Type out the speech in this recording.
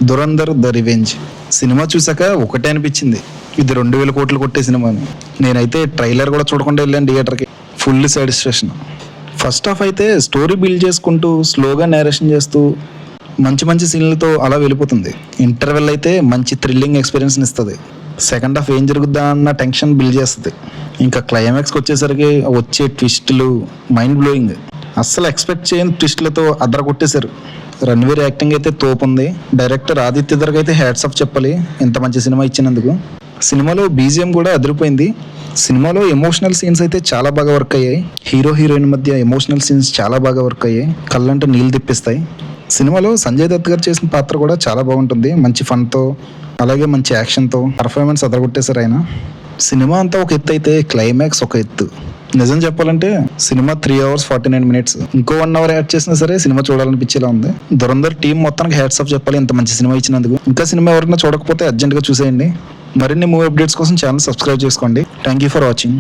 Dhurandhar the revenge cinema చూసాక ఒకటే అనిపించింది, ఇది 2000 కోట్లు కొట్టే సినిమాని. నేనైతే ట్రైలర్ కూడా చూడకుండా వెళ్ళాను థియేటర్కి. Full satisfaction. ఫస్ట్ హాఫ్ అయితే స్టోరీ బిల్డ్ చేసుకుంటూ స్లోగా నేరేషన్ చేస్తూ మంచి మంచి సీన్లతో అలా వెళ్ళిపోతుంది. ఇంటర్వెల్ అయితే మంచి థ్రిల్లింగ్ ఎక్స్పీరియన్స్ని ఇస్తుంది. సెకండ్ హాఫ్ ఏం జరుగుద్దా అన్న టెన్షన్ బిల్డ్ చేస్తుంది. ఇంకా క్లైమాక్స్కి వచ్చేసరికి వచ్చే ట్విస్టులు మైండ్ బ్లోయింగ్. అస్సలు ఎక్స్పెక్ట్ చేయని ట్విస్టులతో అద్దర కొట్టేశారు. రణ్వీర్ యాక్టింగ్ అయితే తోపుంది. డైరెక్టర్ ఆదిత్య ధర్కి అయితే హ్యాట్స్ ఆఫ్ చెప్పాలి ఇంత మంచి సినిమా ఇచ్చినందుకు. సినిమాలో బీజిఎం కూడా అదిరిపోయింది. సినిమాలో ఎమోషనల్ సీన్స్ అయితే చాలా బాగా వర్క్ అయ్యాయి. హీరో హీరోయిన్ మధ్య ఎమోషనల్ సీన్స్ చాలా బాగా వర్క్ అయ్యాయి. కళ్ళంటే నీళ్ళు తిప్పిస్తాయి. సినిమాలో సంజయ్ దత్ గారు చేసిన పాత్ర కూడా చాలా బాగుంటుంది. మంచి ఫన్తో అలాగే మంచి యాక్షన్తో పర్ఫార్మెన్స్ అదరగొట్టేశారు ఆయన. సినిమా అంతా ఒక ఎత్తు అయితే క్లైమాక్స్ ఒక ఎత్తు. నిజం చెప్పాలంటే సినిమా 3 hours 49 minutes. ఇంకో 1 hour యాడ్ చేసినా సరే సినిమా చూడాలనిపించేలా ఉంది. దురంధర్ టీం మొత్తానికి హ్యాట్స్ ఆఫ్ చెప్పాలి ఇంత మంచి సినిమా ఇచ్చినందుకు. ఇంకా సినిమా ఎవరైనా చూడకపోతే అర్జెంట్గా చూసేయండి. మరిన్ని మూవీ అప్డేట్స్ కోసం ఛానల్ సబ్స్క్రైబ్ చేసుకోండి. Thank you for watching.